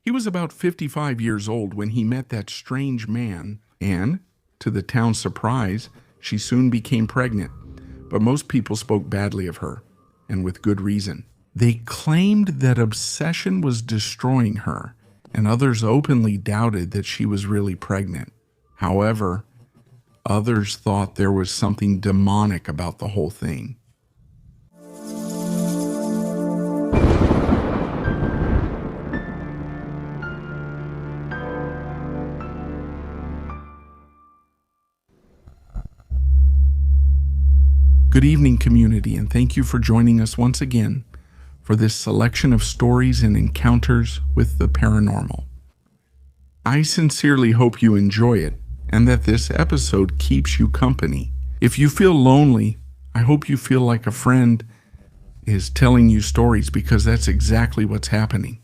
He was about 55 years old when he met that strange man, and, to the town's surprise, she soon became pregnant. But most people spoke badly of her, and with good reason. They claimed that obsession was destroying her, and others openly doubted that she was really pregnant. However, others thought there was something demonic about the whole thing. Good evening, community, and thank you for joining us once again for this selection of stories and encounters with the paranormal. I sincerely hope you enjoy it and that this episode keeps you company. If you feel lonely, I hope you feel like a friend is telling you stories, because that's exactly what's happening.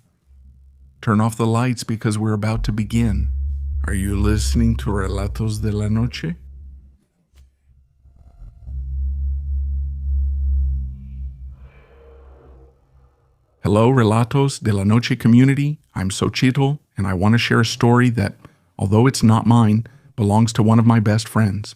Turn off the lights because we're about to begin. Are you listening to Relatos de la Noche? Hello, Relatos de la Noche community. I'm Xochitl, and I want to share a story that, although it's not mine, belongs to one of my best friends.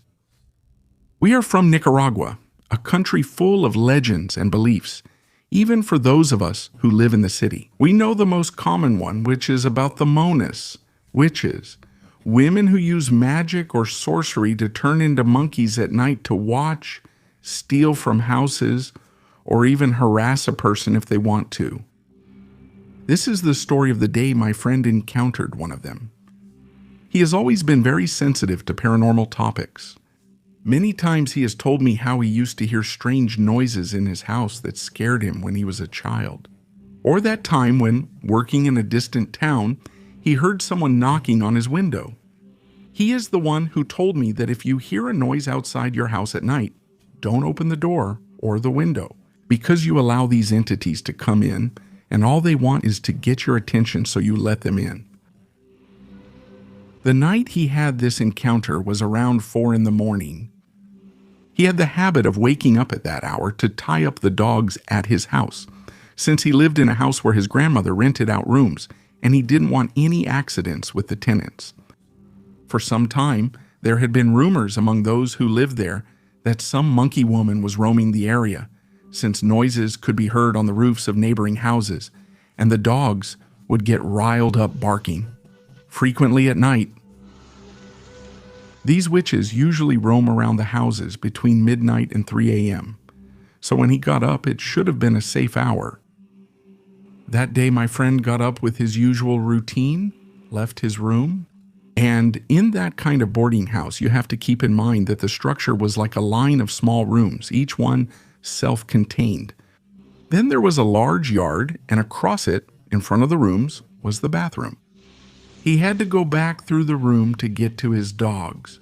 We are from Nicaragua, a country full of legends and beliefs, even for those of us who live in the city. We know the most common one, which is about the monas, witches, women who use magic or sorcery to turn into monkeys at night to watch, steal from houses, or even harass a person if they want to. This is the story of the day my friend encountered one of them. He has always been very sensitive to paranormal topics. Many times he has told me how he used to hear strange noises in his house that scared him when he was a child. Or that time when, working in a distant town, he heard someone knocking on his window. He is the one who told me that if you hear a noise outside your house at night, don't open the door or the window, because you allow these entities to come in, and all they want is to get your attention, so you let them in. The night he had this encounter was around 4 a.m. He had the habit of waking up at that hour to tie up the dogs at his house, since he lived in a house where his grandmother rented out rooms, and he didn't want any accidents with the tenants. For some time, there had been rumors among those who lived there that some monkey woman was roaming the area, since noises could be heard on the roofs of neighboring houses, and the dogs would get riled up barking, frequently at night. These witches usually roam around the houses between midnight and 3 a.m., so when he got up, it should have been a safe hour. That day, my friend got up with his usual routine, left his room, and in that kind of boarding house, you have to keep in mind that the structure was like a line of small rooms, each one self-contained. Then there was a large yard, and across it, in front of the rooms, was the bathroom. He had to go back through the room to get to his dogs.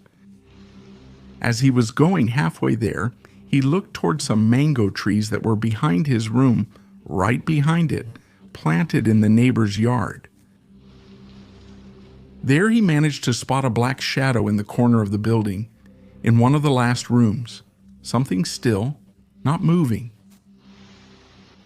As he was going halfway there, he looked toward some mango trees that were behind his room, right behind it, planted in the neighbor's yard. There he managed to spot a black shadow in the corner of the building, in one of the last rooms, something still, not moving.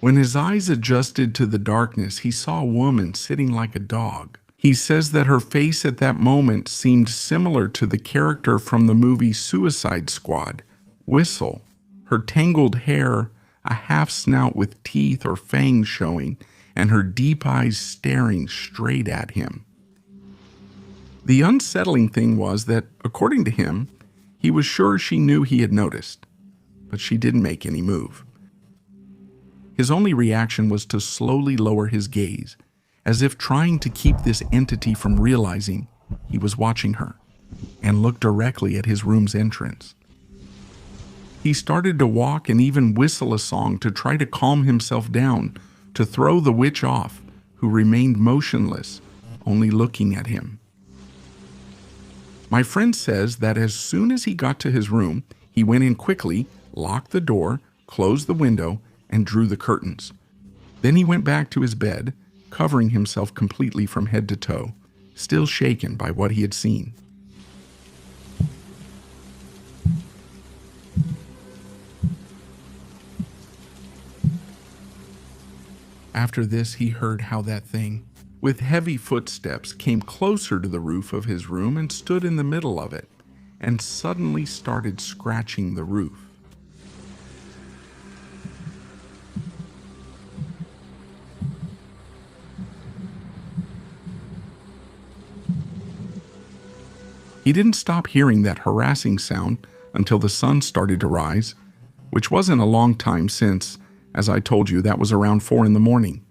When his eyes adjusted to the darkness, he saw a woman sitting like a dog. He says that her face at that moment seemed similar to the character from the movie Suicide Squad, Whistle. Her tangled hair, a half snout with teeth or fangs showing, and her deep eyes staring straight at him. The unsettling thing was that, according to him, he was sure she knew he had noticed, but she didn't make any move. His only reaction was to slowly lower his gaze, as if trying to keep this entity from realizing he was watching her, and look directly at his room's entrance. He started to walk and even whistle a song to try to calm himself down, to throw the witch off, who remained motionless, only looking at him. My friend says that as soon as he got to his room, he went in quickly, locked the door, closed the window, and drew the curtains. Then he went back to his bed, covering himself completely from head to toe, still shaken by what he had seen. After this, he heard how that thing, with heavy footsteps, came closer to the roof of his room and stood in the middle of it, and suddenly started scratching the roof. He didn't stop hearing that harassing sound until the sun started to rise, which wasn't a long time since, as I told you, that was around 4 in the morning.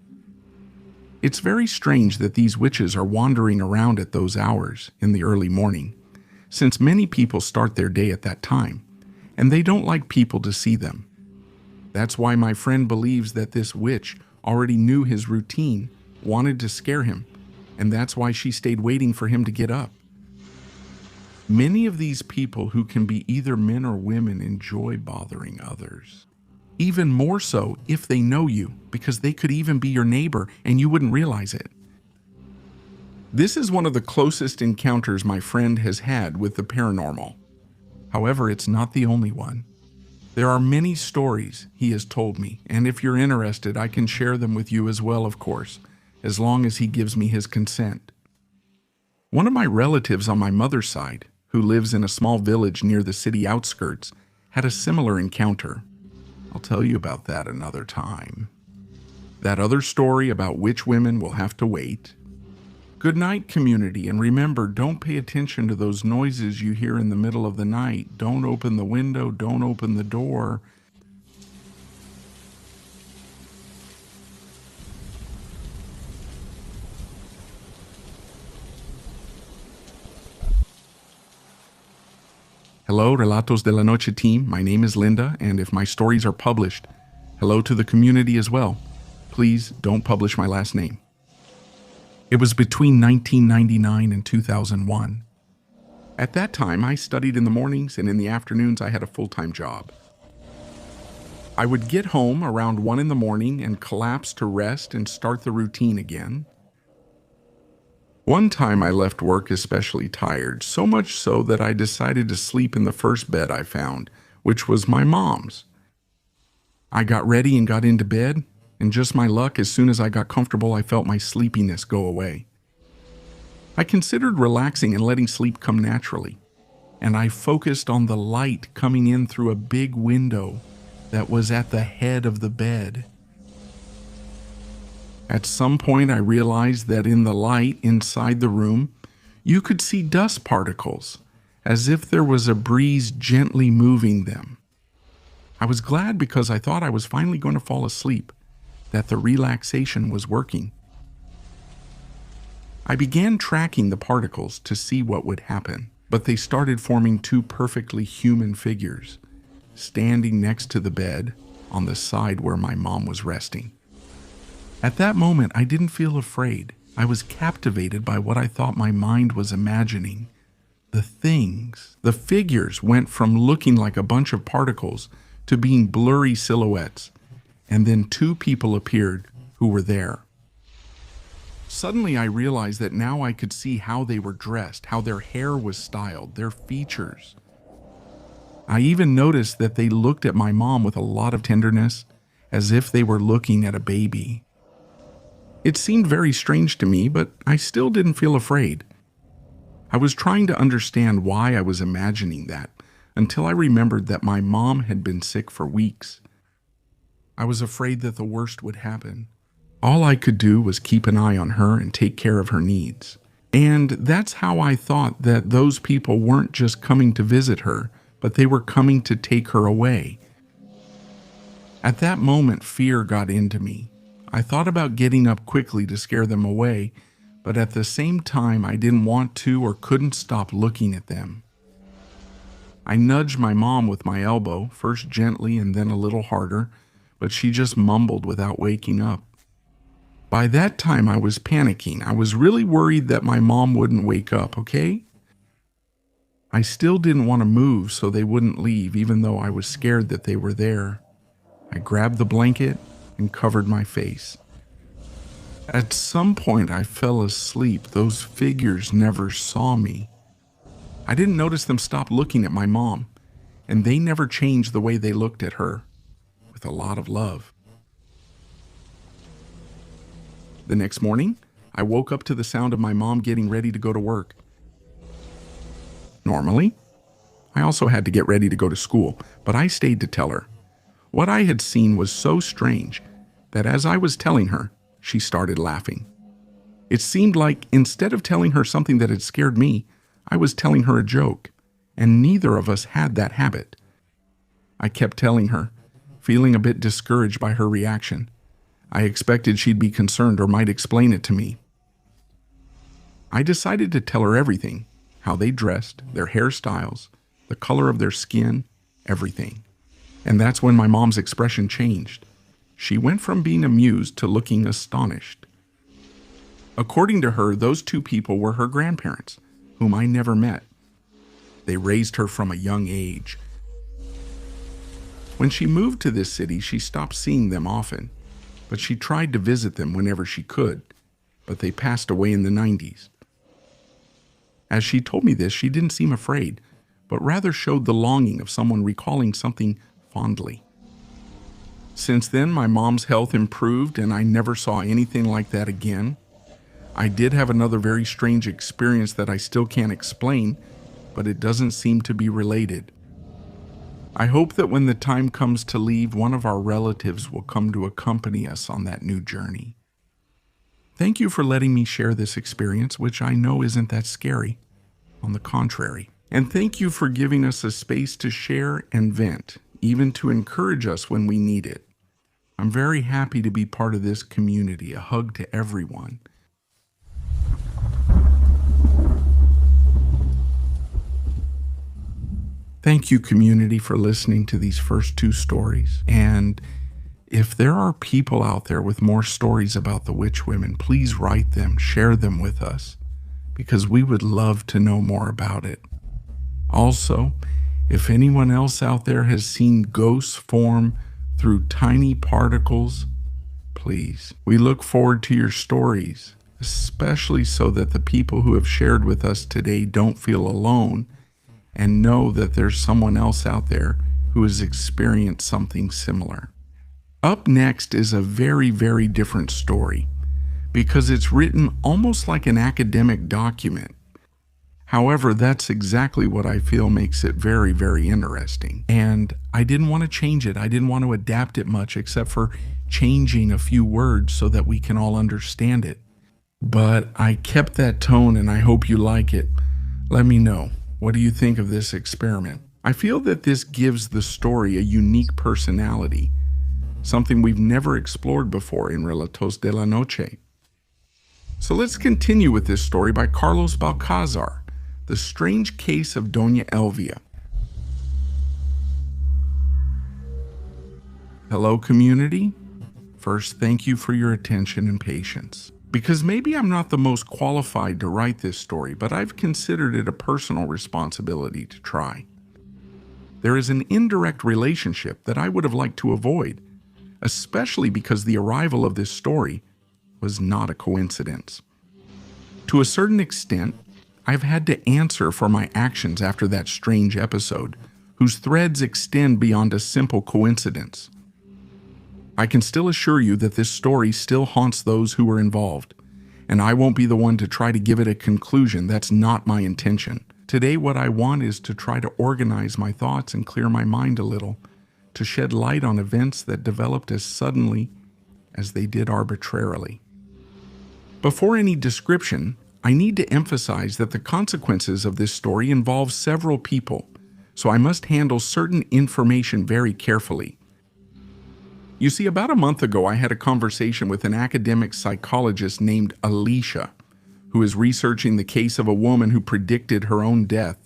It's very strange that these witches are wandering around at those hours in the early morning, since many people start their day at that time, and they don't like people to see them. That's why my friend believes that this witch already knew his routine, wanted to scare him, and that's why she stayed waiting for him to get up. Many of these people who can be either men or women enjoy bothering others. Even more so if they know you, because they could even be your neighbor and you wouldn't realize it. This is one of the closest encounters my friend has had with the paranormal. However, it's not the only one. There are many stories he has told me, and if you're interested, I can share them with you as well, of course, as long as he gives me his consent. One of my relatives on my mother's side, who lives in a small village near the city outskirts, had a similar encounter. I'll tell you about that another time. That other story about witch women will have to wait. Good night, community, and remember, don't pay attention to those noises you hear in the middle of the night. Don't open the window, don't open the door. Hello, Relatos de la Noche team. My name is Linda, and if my stories are published, hello to the community as well. Please don't publish my last name. It was between 1999 and 2001. At that time, I studied in the mornings, and in the afternoons, I had a full-time job. I would get home around 1 in the morning and collapse to rest and start the routine again. One time I left work especially tired, so much so that I decided to sleep in the first bed I found, which was my mom's. I got ready and got into bed, and just my luck, as soon as I got comfortable, I felt my sleepiness go away. I considered relaxing and letting sleep come naturally, and I focused on the light coming in through a big window that was at the head of the bed. At some point, I realized that in the light inside the room, you could see dust particles, as if there was a breeze gently moving them. I was glad because I thought I was finally going to fall asleep, that the relaxation was working. I began tracking the particles to see what would happen, but they started forming 2 perfectly human figures, standing next to the bed on the side where my mom was resting. At that moment, I didn't feel afraid. I was captivated by what I thought my mind was imagining. The figures went from looking like a bunch of particles to being blurry silhouettes, and then 2 people appeared who were there. Suddenly, I realized that now I could see how they were dressed, how their hair was styled, their features. I even noticed that they looked at my mom with a lot of tenderness, as if they were looking at a baby. It seemed very strange to me, but I still didn't feel afraid. I was trying to understand why I was imagining that, until I remembered that my mom had been sick for weeks. I was afraid that the worst would happen. All I could do was keep an eye on her and take care of her needs. And that's how I thought that those people weren't just coming to visit her, but they were coming to take her away. At that moment, fear got into me. I thought about getting up quickly to scare them away, but at the same time, I didn't want to or couldn't stop looking at them. I nudged my mom with my elbow, first gently and then a little harder, but she just mumbled without waking up. By that time, I was panicking. I was really worried that my mom wouldn't wake up, okay? I still didn't want to move so they wouldn't leave, even though I was scared that they were there. I grabbed the blanket and covered my face. At some point, I fell asleep. Those figures never saw me. I didn't notice them stop looking at my mom, and they never changed the way they looked at her, with a lot of love. The next morning, I woke up to the sound of my mom getting ready to go to work. Normally, I also had to get ready to go to school, but I stayed to tell her. What I had seen was so strange that as I was telling her, she started laughing. It seemed like instead of telling her something that had scared me, I was telling her a joke, and neither of us had that habit. I kept telling her, feeling a bit discouraged by her reaction. I expected she'd be concerned or might explain it to me. I decided to tell her everything, how they dressed, their hairstyles, the color of their skin, everything. And that's when my mom's expression changed. She went from being amused to looking astonished. According to her, those two people were her grandparents, whom I never met. They raised her from a young age. When she moved to this city, she stopped seeing them often, but she tried to visit them whenever she could, but they passed away in the 90s. As she told me this, she didn't seem afraid, but rather showed the longing of someone recalling something fondly. Since then, my mom's health improved and I never saw anything like that again. I did have another very strange experience that I still can't explain, but it doesn't seem to be related. I hope that when the time comes to leave, one of our relatives will come to accompany us on that new journey. Thank you for letting me share this experience, which I know isn't that scary. On the contrary. And thank you for giving us a space to share and vent, even to encourage us when we need it. I'm very happy to be part of this community. A hug to everyone. Thank you, community, for listening to these first two stories. And if there are people out there with more stories about the witch women, please write them, share them with us, because we would love to know more about it. Also, if anyone else out there has seen ghosts form through tiny particles, please. We look forward to your stories, especially so that the people who have shared with us today don't feel alone and know that there's someone else out there who has experienced something similar. Up next is a very, very different story because it's written almost like an academic document. However, that's exactly what I feel makes it very, very interesting. And I didn't want to change it. I didn't want to adapt it much except for changing a few words so that we can all understand it. But I kept that tone and I hope you like it. Let me know. What do you think of this experiment? I feel that this gives the story a unique personality, something we've never explored before in Relatos de la Noche. So let's continue with this story by Carlos Balcazar, The Strange Case of Doña Elvia. Hello, community. First, thank you for your attention and patience. Because maybe I'm not the most qualified to write this story, but I've considered it a personal responsibility to try. There is an indirect relationship that I would have liked to avoid, especially because the arrival of this story was not a coincidence. To a certain extent, I've had to answer for my actions after that strange episode, whose threads extend beyond a simple coincidence. I can still assure you that this story still haunts those who were involved, and I won't be the one to try to give it a conclusion. That's not my intention. Today, what I want is to try to organize my thoughts and clear my mind a little, to shed light on events that developed as suddenly as they did arbitrarily. Before any description, I need to emphasize that the consequences of this story involve several people, so I must handle certain information very carefully. You see, about a month ago, I had a conversation with an academic psychologist named Alicia, who is researching the case of a woman who predicted her own death.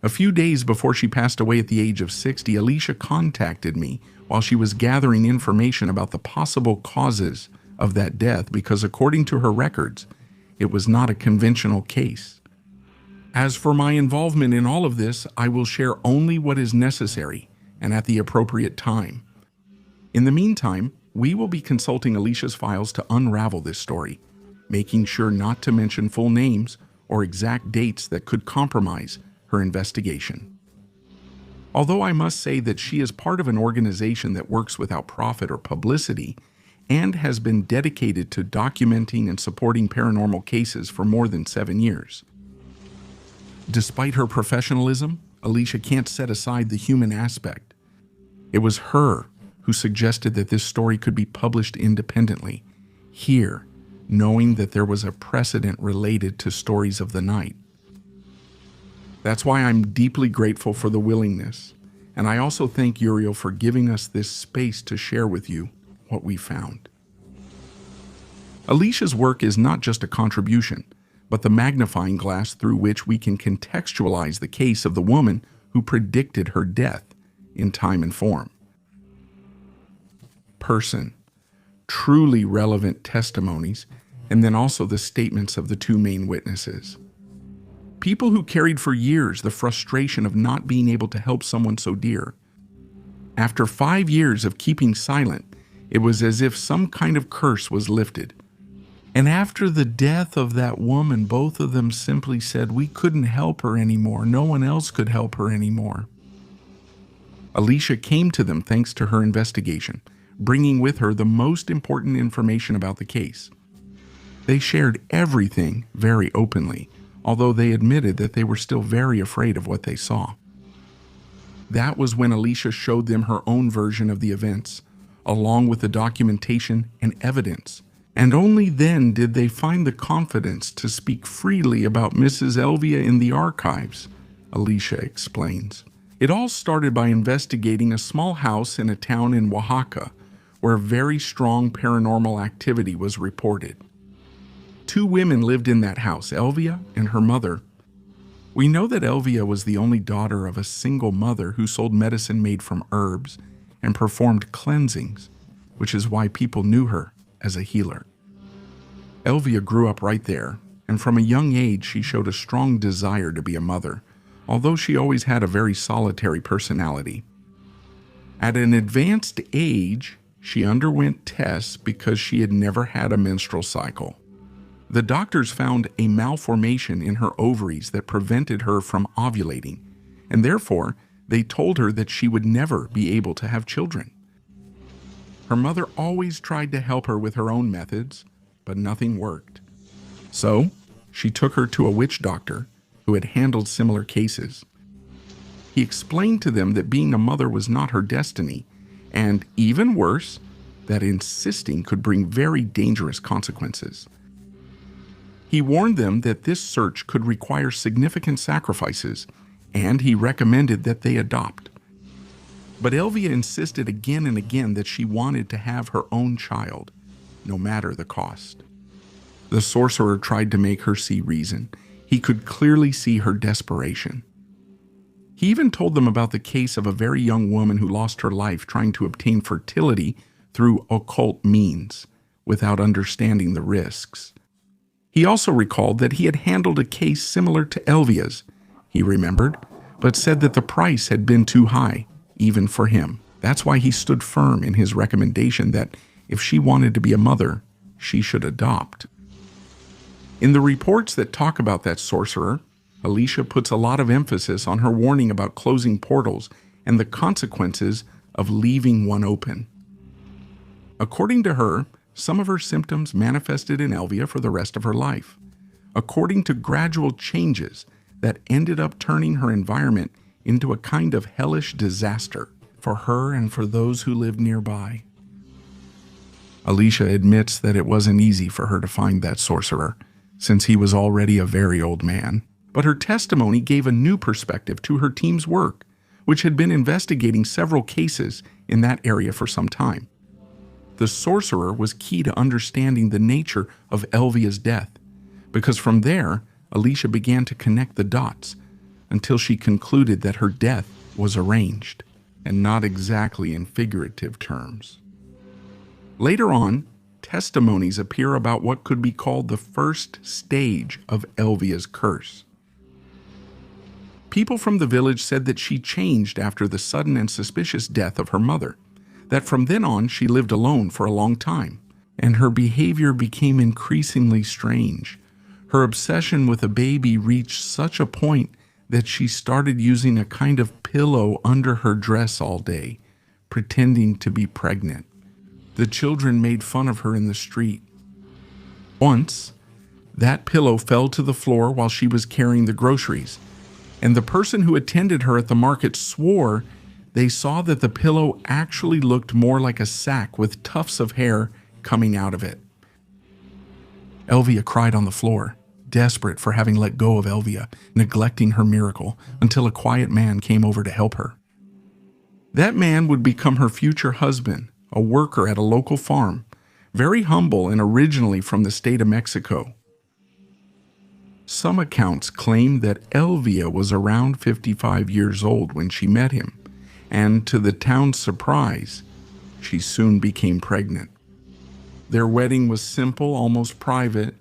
A few days before she passed away at the age of 60, Alicia contacted me while she was gathering information about the possible causes of that death because, according to her records, it was not a conventional case. As for my involvement in all of this, I will share only what is necessary and at the appropriate time. In the meantime, we will be consulting Alicia's files to unravel this story, making sure not to mention full names or exact dates that could compromise her investigation. Although I must say that she is part of an organization that works without profit or publicity, and has been dedicated to documenting and supporting paranormal cases for more than 7 years. Despite her professionalism, Alicia can't set aside the human aspect. It was her who suggested that this story could be published independently, here, knowing that there was a precedent related to stories of the night. That's why I'm deeply grateful for the willingness, and I also thank Uriel for giving us this space to share with you what we found. Alicia's work is not just a contribution, but the magnifying glass through which we can contextualize the case of the woman who predicted her death in time and form. Person, truly relevant testimonies, and then also the statements of the two main witnesses. People who carried for years the frustration of not being able to help someone so dear. After 5 years of keeping silent, it was as if some kind of curse was lifted. And after the death of that woman, both of them simply said, we couldn't help her anymore. No one else could help her anymore. Alicia came to them thanks to her investigation, bringing with her the most important information about the case. They shared everything very openly, although they admitted that they were still very afraid of what they saw. That was when Alicia showed them her own version of the events, along with the documentation and evidence. And only then did they find the confidence to speak freely about Mrs. Elvia in the archives, Alicia explains. It all started by investigating a small house in a town in Oaxaca, where very strong paranormal activity was reported. 2 women lived in that house, Elvia and her mother. We know that Elvia was the only daughter of a single mother who sold medicine made from herbs and performed cleansings, which is why people knew her as a healer. Elvia grew up right there, and from a young age she showed a strong desire to be a mother, although she always had a very solitary personality. At an advanced age, she underwent tests because she had never had a menstrual cycle. The doctors found a malformation in her ovaries that prevented her from ovulating, and therefore they told her that she would never be able to have children. Her mother always tried to help her with her own methods, but nothing worked. So, she took her to a witch doctor who had handled similar cases. He explained to them that being a mother was not her destiny, and even worse, that insisting could bring very dangerous consequences. He warned them that this search could require significant sacrifices, and he recommended that they adopt. But Elvia insisted again and again that she wanted to have her own child, no matter the cost. The sorcerer tried to make her see reason. He could clearly see her desperation. He even told them about the case of a very young woman who lost her life trying to obtain fertility through occult means, without understanding the risks. He also recalled that he had handled a case similar to Elvia's, he remembered, but said that the price had been too high, even for him. That's why he stood firm in his recommendation that if she wanted to be a mother, she should adopt. In the reports that talk about that sorcerer, Alicia puts a lot of emphasis on her warning about closing portals and the consequences of leaving one open. According to her, some of her symptoms manifested in Elvia for the rest of her life, according to gradual changes that ended up turning her environment into a kind of hellish disaster for her and for those who lived nearby. Alicia admits that it wasn't easy for her to find that sorcerer, since he was already a very old man. But her testimony gave a new perspective to her team's work, which had been investigating several cases in that area for some time. The sorcerer was key to understanding the nature of Elvia's death, because from there, Alicia began to connect the dots until she concluded that her death was arranged, and not exactly in figurative terms. Later on, testimonies appear about what could be called the first stage of Elvia's curse. People from the village said that she changed after the sudden and suspicious death of her mother, that from then on she lived alone for a long time, and her behavior became increasingly strange. Her obsession with a baby reached such a point that she started using a kind of pillow under her dress all day, pretending to be pregnant. The children made fun of her in the street. Once, that pillow fell to the floor while she was carrying the groceries, and the person who attended her at the market swore they saw that the pillow actually looked more like a sack with tufts of hair coming out of it. Elvia cried on the floor, desperate for having let go of Elvia, neglecting her miracle, until a quiet man came over to help her. That man would become her future husband, a worker at a local farm, very humble and originally from the state of Mexico. Some accounts claim that Elvia was around 55 years old when she met him, and to the town's surprise, she soon became pregnant. Their wedding was simple, almost private,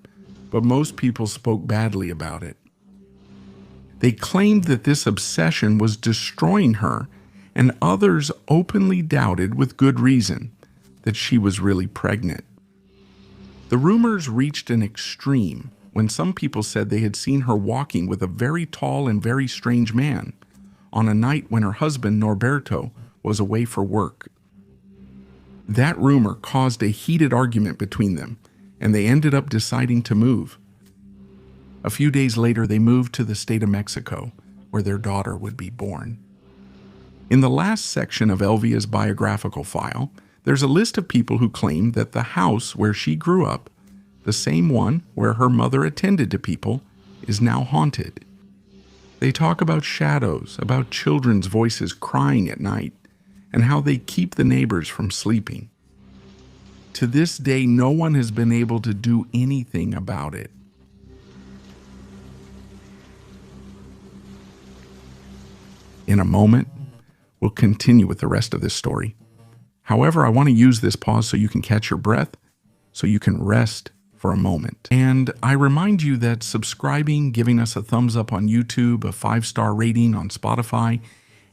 but most people spoke badly about it. They claimed that this obsession was destroying her, and others openly doubted, with good reason, that she was really pregnant. The rumors reached an extreme when some people said they had seen her walking with a very tall and very strange man on a night when her husband, Norberto, was away for work. That rumor caused a heated argument between them, and they ended up deciding to move. A few days later, they moved to the state of Mexico, where their daughter would be born. In the last section of Elvia's biographical file, there's a list of people who claim that the house where she grew up, the same one where her mother attended to people, is now haunted. They talk about shadows, about children's voices crying at night, and how they keep the neighbors from sleeping. To this day, no one has been able to do anything about it. In a moment, we'll continue with the rest of this story. However, I want to use this pause so you can catch your breath, so you can rest for a moment. And I remind you that subscribing, giving us a thumbs up on YouTube, a 5-star rating on Spotify,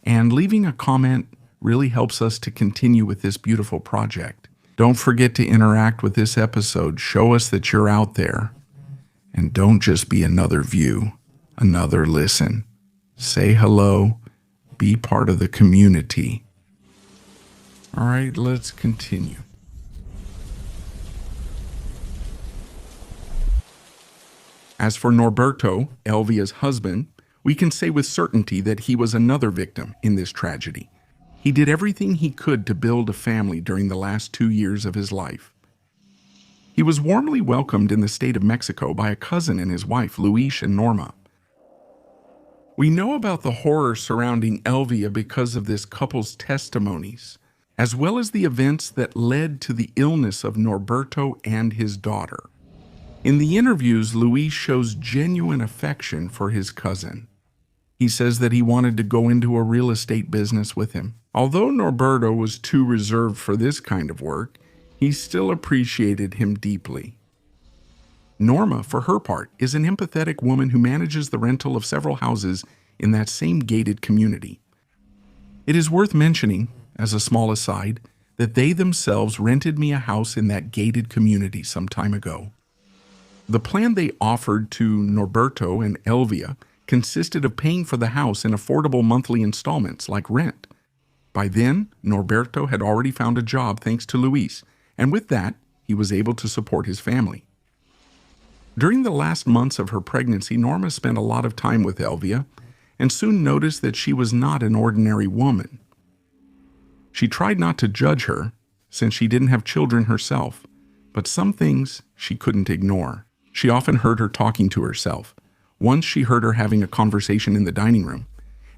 and leaving a comment really helps us to continue with this beautiful project. Don't forget to interact with this episode. Show us that you're out there. And don't just be another view, another listen. Say hello. Be part of the community. All right, let's continue. As for Norberto, Elvia's husband, we can say with certainty that he was another victim in this tragedy. He did everything he could to build a family during the last 2 years of his life. He was warmly welcomed in the state of Mexico by a cousin and his wife, Luis and Norma. We know about the horror surrounding Elvia because of this couple's testimonies, as well as the events that led to the illness of Norberto and his daughter. In the interviews, Luis shows genuine affection for his cousin. He says that he wanted to go into a real estate business with him. Although Norberto was too reserved for this kind of work, he still appreciated him deeply. Norma, for her part, is an empathetic woman who manages the rental of several houses in that same gated community. It is worth mentioning, as a small aside, that they themselves rented me a house in that gated community some time ago. The plan they offered to Norberto and Elvia consisted of paying for the house in affordable monthly installments like rent. By then, Norberto had already found a job thanks to Luis, and with that, he was able to support his family. During the last months of her pregnancy, Norma spent a lot of time with Elvia and soon noticed that she was not an ordinary woman. She tried not to judge her, since she didn't have children herself, but some things she couldn't ignore. She often heard her talking to herself. Once she heard her having a conversation in the dining room,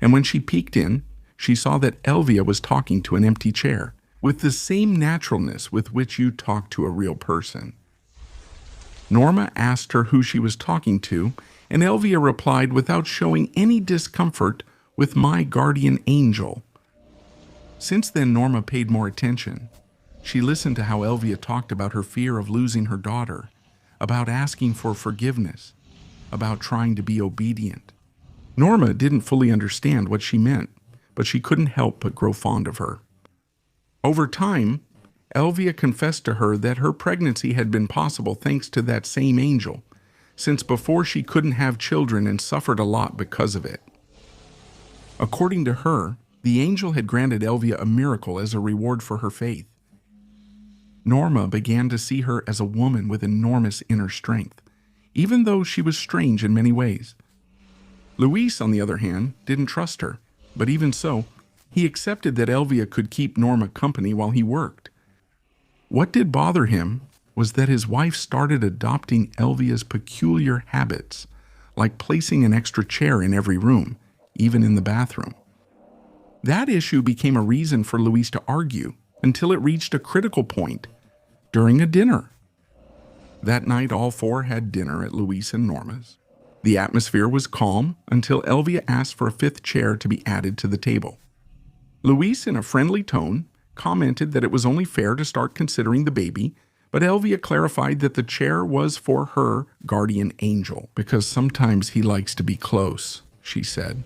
and when she peeked in, she saw that Elvia was talking to an empty chair, with the same naturalness with which you talk to a real person. Norma asked her who she was talking to, and Elvia replied without showing any discomfort with "my guardian angel." Since then, Norma paid more attention. She listened to how Elvia talked about her fear of losing her daughter, about asking for forgiveness, about trying to be obedient. Norma didn't fully understand what she meant, but she couldn't help but grow fond of her. Over time, Elvia confessed to her that her pregnancy had been possible thanks to that same angel, since before she couldn't have children and suffered a lot because of it. According to her, the angel had granted Elvia a miracle as a reward for her faith. Norma began to see her as a woman with enormous inner strength, even though she was strange in many ways. Luis, on the other hand, didn't trust her, but even so, he accepted that Elvia could keep Norma company while he worked. What did bother him was that his wife started adopting Elvia's peculiar habits, like placing an extra chair in every room, even in the bathroom. That issue became a reason for Luis to argue until it reached a critical point during a dinner. That night, all four had dinner at Luis and Norma's. The atmosphere was calm until Elvia asked for a fifth chair to be added to the table. Luis, in a friendly tone, commented that it was only fair to start considering the baby, but Elvia clarified that the chair was for her guardian angel, because sometimes he likes to be close, she said.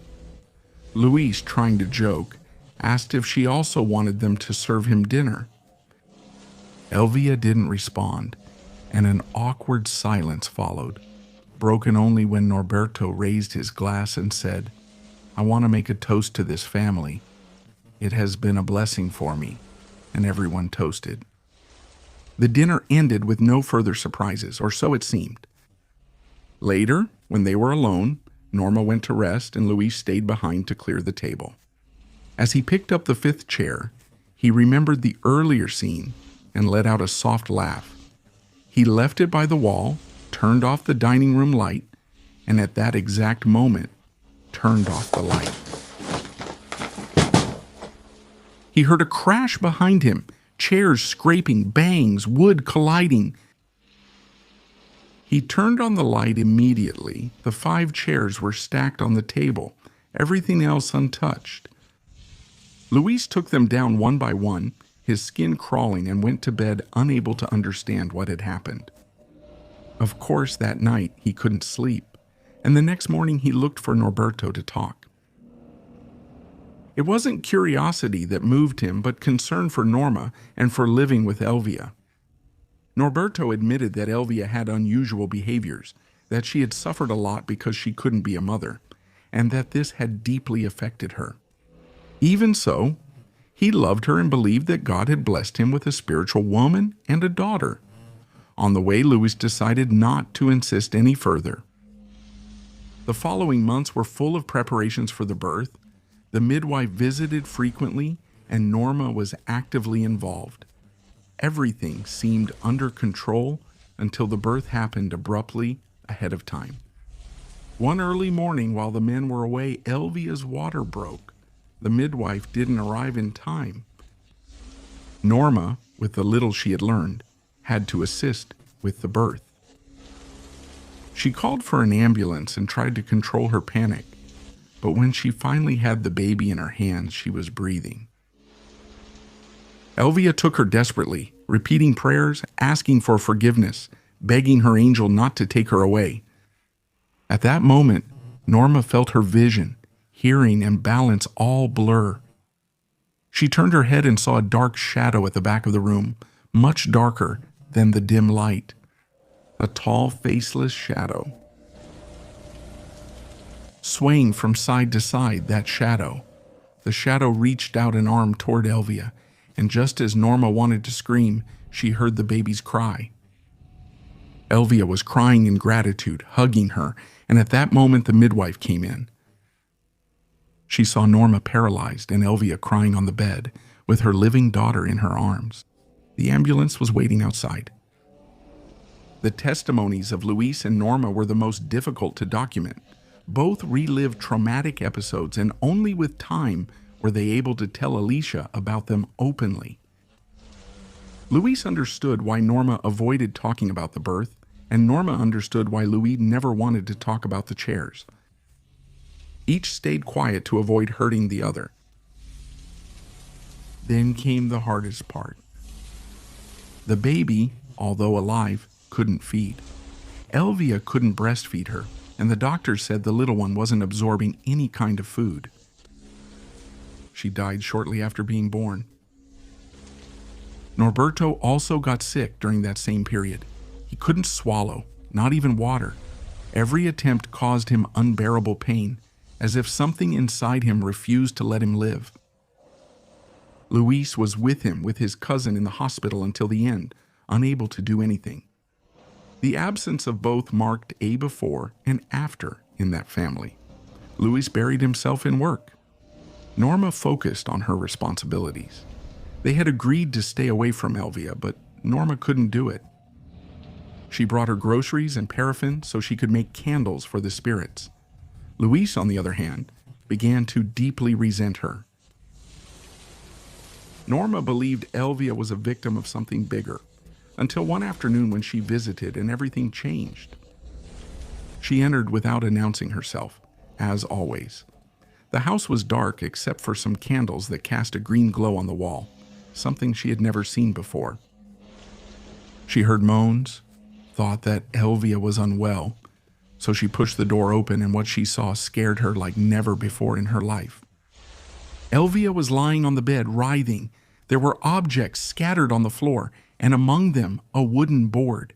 Luis, trying to joke, asked if she also wanted them to serve him dinner. Elvia didn't respond, and an awkward silence followed, broken only when Norberto raised his glass and said, "I want to make a toast to this family. It has been a blessing for me," and everyone toasted. The dinner ended with no further surprises, or so it seemed. Later, when they were alone, Norma went to rest and Luis stayed behind to clear the table. As he picked up the fifth chair, he remembered the earlier scene and let out a soft laugh. He left it by the wall, turned off the dining room light, and at that exact moment, turned off the light. He heard a crash behind him, chairs scraping, bangs, wood colliding. He turned on the light immediately. The 5 chairs were stacked on the table, everything else untouched. Luis took them down one by one, his skin crawling, and went to bed unable to understand what had happened. Of course, that night he couldn't sleep, and the next morning he looked for Norberto to talk. It wasn't curiosity that moved him, but concern for Norma and for living with Elvia. Norberto admitted that Elvia had unusual behaviors, that she had suffered a lot because she couldn't be a mother, and that this had deeply affected her. Even so, he loved her and believed that God had blessed him with a spiritual woman and a daughter. On the way, Luis decided not to insist any further. The following months were full of preparations for the birth. The midwife visited frequently, and Norma was actively involved. Everything seemed under control until the birth happened abruptly ahead of time. One early morning, while the men were away, Elvia's water broke. The midwife didn't arrive in time. Norma, with the little she had learned, had to assist with the birth. She called for an ambulance and tried to control her panic, but when she finally had the baby in her hands, she was breathing. Elvia took her desperately, repeating prayers, asking for forgiveness, begging her angel not to take her away. At that moment, Norma felt her vision, hearing, and balance all blur. She turned her head and saw a dark shadow at the back of the room, much darker than the dim light. A tall, faceless shadow. Swaying from side to side, that shadow. The shadow reached out an arm toward Elvia, and just as Norma wanted to scream, she heard the baby's cry. Elvia was crying in gratitude, hugging her, and at that moment the midwife came in. She saw Norma paralyzed and Elvia crying on the bed, with her living daughter in her arms. The ambulance was waiting outside. The testimonies of Luis and Norma were the most difficult to document. Both relived traumatic episodes, and only with time were they able to tell Alicia about them openly. Luis understood why Norma avoided talking about the birth, and Norma understood why Luis never wanted to talk about the chairs. Each stayed quiet to avoid hurting the other. Then came the hardest part. The baby, although alive, couldn't feed. Elvia couldn't breastfeed her, and the doctor said the little one wasn't absorbing any kind of food. She died shortly after being born. Norberto also got sick during that same period. He couldn't swallow, not even water. Every attempt caused him unbearable pain, as if something inside him refused to let him live. Luis was with him with his cousin in the hospital until the end, unable to do anything. The absence of both marked a before and after in that family. Luis buried himself in work. Norma focused on her responsibilities. They had agreed to stay away from Elvia, but Norma couldn't do it. She brought her groceries and paraffin so she could make candles for the spirits. Luis, on the other hand, began to deeply resent her. Norma believed Elvia was a victim of something bigger, until one afternoon when she visited and everything changed. She entered without announcing herself, as always. The house was dark except for some candles that cast a green glow on the wall, something she had never seen before. She heard moans, thought that Elvia was unwell, so she pushed the door open, and what she saw scared her like never before in her life. Elvia was lying on the bed, writhing. There were objects scattered on the floor, and among them a wooden board.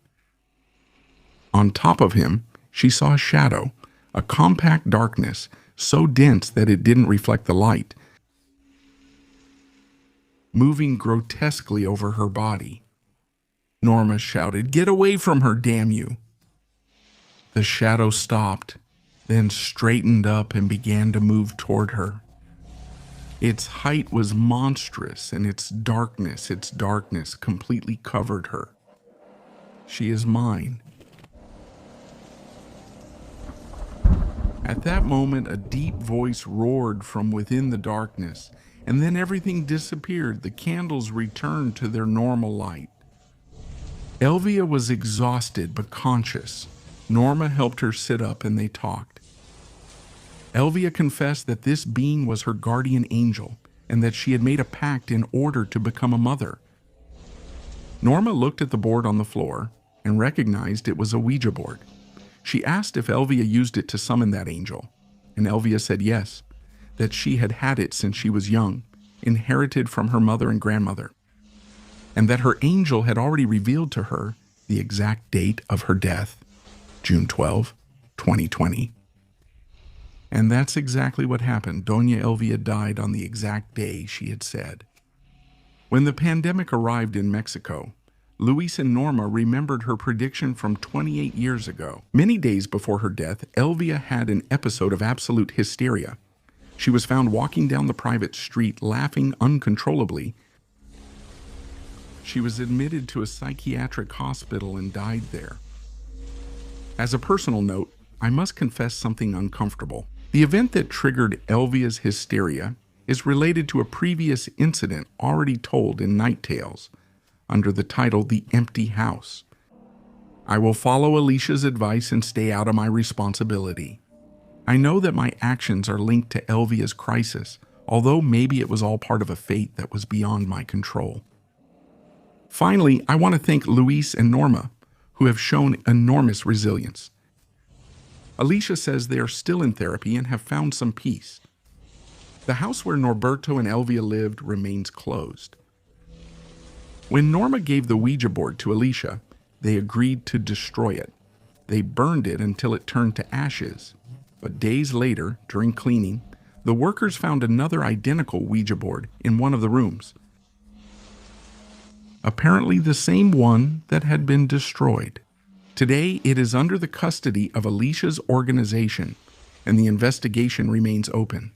On top of him, she saw a shadow, a compact darkness, so dense that it didn't reflect the light, moving grotesquely over her body. Norma shouted, "Get away from her, damn you!" The shadow stopped, then straightened up and began to move toward her. Its height was monstrous, and its darkness completely covered her. "She is mine." At that moment, a deep voice roared from within the darkness, and then everything disappeared. The candles returned to their normal light. Elvia was exhausted but conscious. Norma helped her sit up and they talked. Elvia confessed that this being was her guardian angel and that she had made a pact in order to become a mother. Norma looked at the board on the floor and recognized it was a Ouija board. She asked if Elvia used it to summon that angel, and Elvia said yes, that she had had it since she was young, inherited from her mother and grandmother, and that her angel had already revealed to her the exact date of her death, June 12, 2020. And that's exactly what happened. Doña Elvia died on the exact day she had said. When the pandemic arrived in Mexico, Luis and Norma remembered her prediction from 28 years ago. Many days before her death, Elvia had an episode of absolute hysteria. She was found walking down the private street, laughing uncontrollably. She was admitted to a psychiatric hospital and died there. As a personal note, I must confess something uncomfortable. The event that triggered Elvia's hysteria is related to a previous incident already told in Night Tales, under the title The Empty House. I will follow Alicia's advice and stay out of my responsibility. I know that my actions are linked to Elvia's crisis, although maybe it was all part of a fate that was beyond my control. Finally, I want to thank Luis and Norma, who have shown enormous resilience. Alicia says they are still in therapy and have found some peace. The house where Norberto and Elvia lived remains closed. When Norma gave the Ouija board to Alicia, they agreed to destroy it. They burned it until it turned to ashes. But days later, during cleaning, the workers found another identical Ouija board in one of the rooms. Apparently the same one that had been destroyed. Today, it is under the custody of Alicia's organization, and the investigation remains open.